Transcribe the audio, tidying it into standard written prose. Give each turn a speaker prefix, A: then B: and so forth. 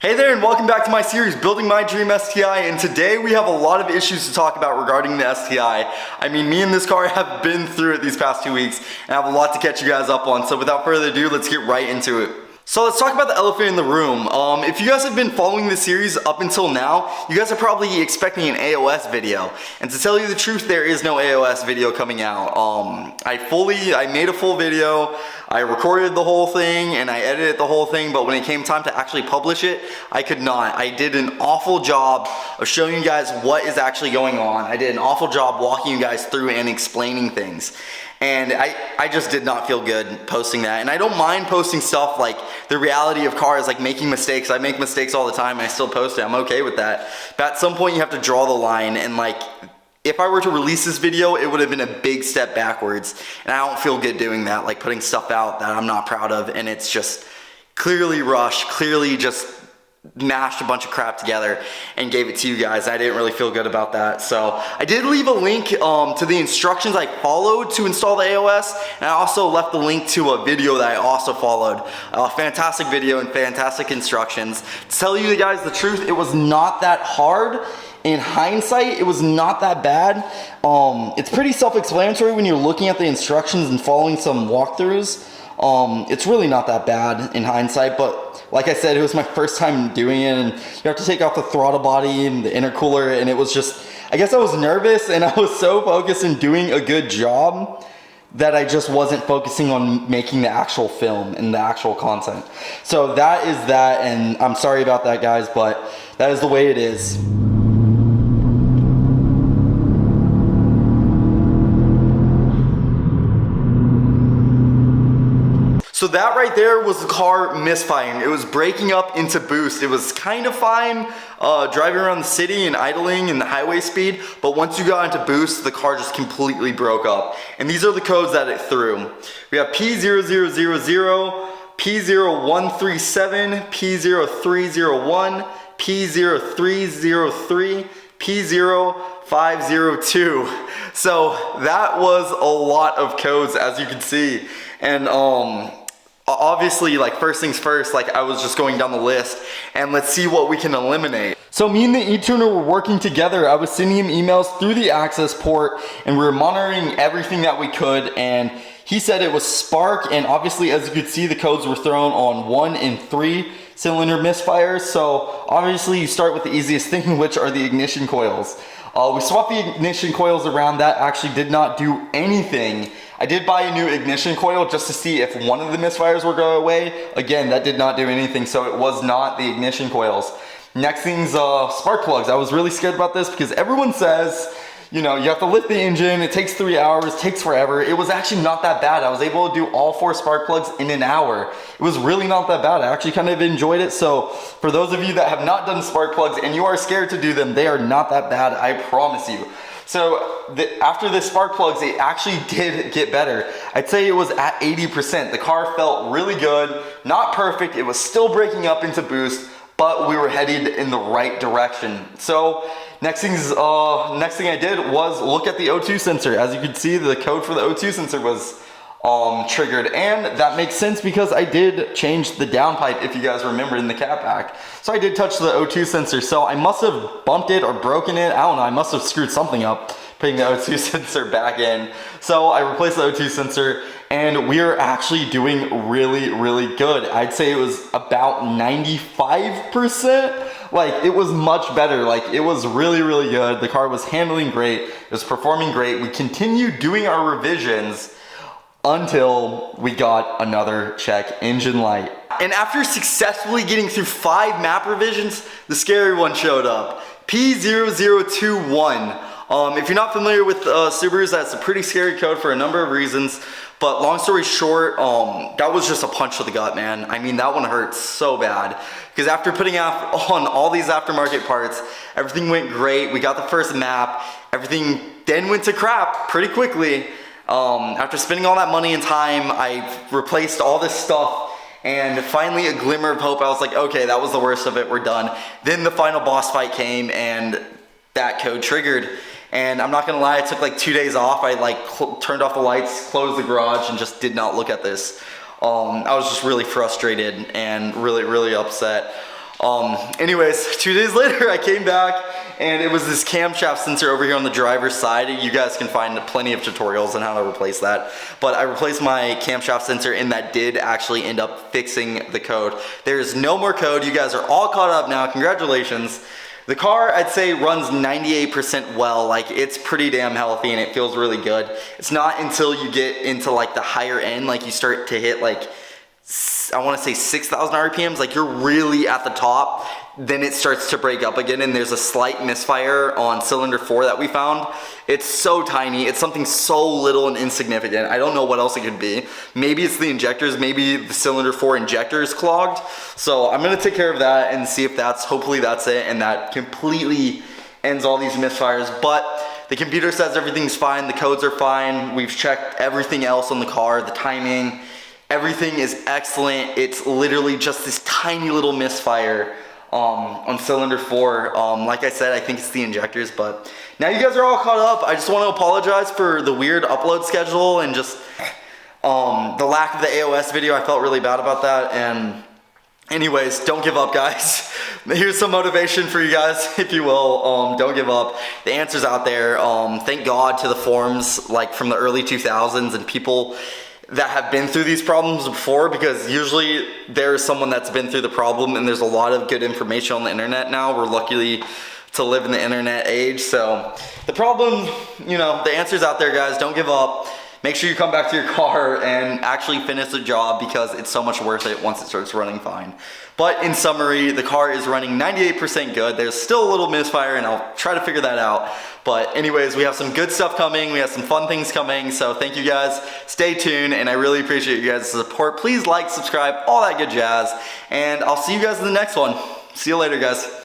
A: Hey there, and welcome back to my series, Building My Dream STI, and today we have a lot of issues to talk about regarding the STI. I mean, me and this car have been through it these past 2 weeks, and I have a lot to catch you guys up on, so without further ado, let's get right into it. So let's talk about the elephant in the room. If you guys have been following this series up until now, you guys are probably expecting an AOS video. And to tell you the truth, there is no AOS video coming out. I made a full video, I recorded the whole thing, and I edited the whole thing, but when it came time to actually publish it, I could not. I did an awful job of showing you guys what is actually going on. I did an awful job walking you guys through and explaining things. And I just did not feel good posting that. And I don't mind posting stuff like the reality of cars, like making mistakes. I make mistakes all the time and I still post it. I'm okay with that. But at some point you have to draw the line, and like, if I were to release this video, it would have been a big step backwards. And I don't feel good doing that, like putting stuff out that I'm not proud of, and it's just clearly rushed, clearly just mashed a bunch of crap together and gave it to you guys. I didn't really feel good about that. So I did leave a link to the instructions I followed to install the AOS, and I also left the link to a video that I also followed. A fantastic video and fantastic instructions. To tell you guys the truth, it was not that hard. In hindsight, it was not that bad. It's pretty self-explanatory when you're looking at the instructions and following some walkthroughs. It's really not that bad in hindsight, but like I said, it was my first time doing it, and you have to take off the throttle body and the intercooler, and it was just, I guess I was nervous and I was so focused in doing a good job that I just wasn't focusing on making the actual film and the actual content. So that is that, and I'm sorry about that, guys, but that is the way it is. So that right there was the car misfiring. It was breaking up into boost. It was kind of fine driving around the city and idling in the highway speed, but once you got into boost, the car just completely broke up. And these are the codes that it threw. We have P0000, P0137, P0301, P0303, P0502. So that was a lot of codes, as you can see. And obviously, like, first things first, like, I was just going down the list and let's see what we can eliminate. So me and the e-tuner were working together. I was sending him emails through the access port and we were monitoring everything that we could, and he said it was spark, and obviously, as you could see, the codes were thrown on 1 and 3 cylinder misfires. So obviously you start with the easiest thing, which are the ignition coils. We swapped the ignition coils around. That actually did not do anything. I did buy a new ignition coil just to see if one of the misfires would go away. Again, that did not do anything, so it was not the ignition coils. Next thing's spark plugs. I was really scared about this because everyone says, you know, you have to lift the engine, it takes 3 hours, takes forever. It was actually not that bad. I was able to do all 4 spark plugs in an hour. It was really not that bad. I actually kind of enjoyed it. So for those of you that have not done spark plugs and you are scared to do them, they are not that bad, I promise you. So after the spark plugs, it actually did get better. I'd say it was at 80%. The car felt really good, not perfect. It was still breaking up into boost, but we were headed in the right direction. So next thing I did was look at the O2 sensor. As you can see, the code for the O2 sensor was triggered, and that makes sense because I did change the downpipe, if you guys remember, in the cat pack. So I did touch the O2 sensor, so I must have bumped it or broken it. I don't know, I must have screwed something up putting the O2 sensor back in. So I replaced the O2 sensor, and we're actually doing really, really good. I'd say it was about 95%. Like, it was much better. Like, it was really, really good. The car was handling great. It was performing great. We continued doing our revisions until we got another check engine light. And after successfully getting through 5 map revisions, the scary one showed up. P0021. If you're not familiar with Subarus, that's a pretty scary code for a number of reasons. But long story short, that was just a punch to the gut, man. I mean, that one hurt so bad. Because after putting on all these aftermarket parts, everything went great. We got the first map. Everything then went to crap pretty quickly. After spending all that money and time, I replaced all this stuff, and finally a glimmer of hope. I was like, okay, that was the worst of it, we're done. Then the final boss fight came and that code triggered. And I'm not gonna lie, I took like 2 days off. I turned off the lights, closed the garage, and just did not look at this. I was just really frustrated and really, really upset. Anyways, 2 days later I came back and it was this camshaft sensor over here on the driver's side. You guys can find plenty of tutorials on how to replace that. But I replaced my camshaft sensor and that did actually end up fixing the code. There's no more code. You guys are all caught up now. Congratulations. The car, I'd say, runs 98% well. Like, it's pretty damn healthy and it feels really good. It's not until you get into like the higher end, like you start to hit like, I want to say 6,000 RPMs, like you're really at the top, then it starts to break up again, and there's a slight misfire on cylinder 4 that we found. It's so tiny, it's something so little and insignificant. I don't know what else it could be. Maybe it's the injectors, maybe the cylinder 4 injector is clogged. So I'm gonna take care of that and see if hopefully that's it, and that completely ends all these misfires. But the computer says everything's fine, the codes are fine, we've checked everything else on the car, the timing, everything is excellent. It's literally just this tiny little misfire on cylinder 4. Like I said, I think it's the injectors, but now you guys are all caught up. I just want to apologize for the weird upload schedule and just the lack of the AOS video. I felt really bad about that. And anyways, don't give up, guys. Here's some motivation for you guys, if you will. Don't give up. The answer's out there. Thank God to the forums like from the early 2000s and people that have been through these problems before, because usually there's someone that's been through the problem, and there's a lot of good information on the internet now. We're lucky to live in the internet age. So the problem, you know, the answer's out there, guys. Don't give up. Make sure you come back to your car and actually finish the job, because it's so much worth it once it starts running fine. But in summary, the car is running 98% good. There's still a little misfire, and I'll try to figure that out. But anyways, we have some good stuff coming. We have some fun things coming. So thank you guys. Stay tuned, and I really appreciate you guys' support. Please like, subscribe, all that good jazz. And I'll see you guys in the next one. See you later, guys.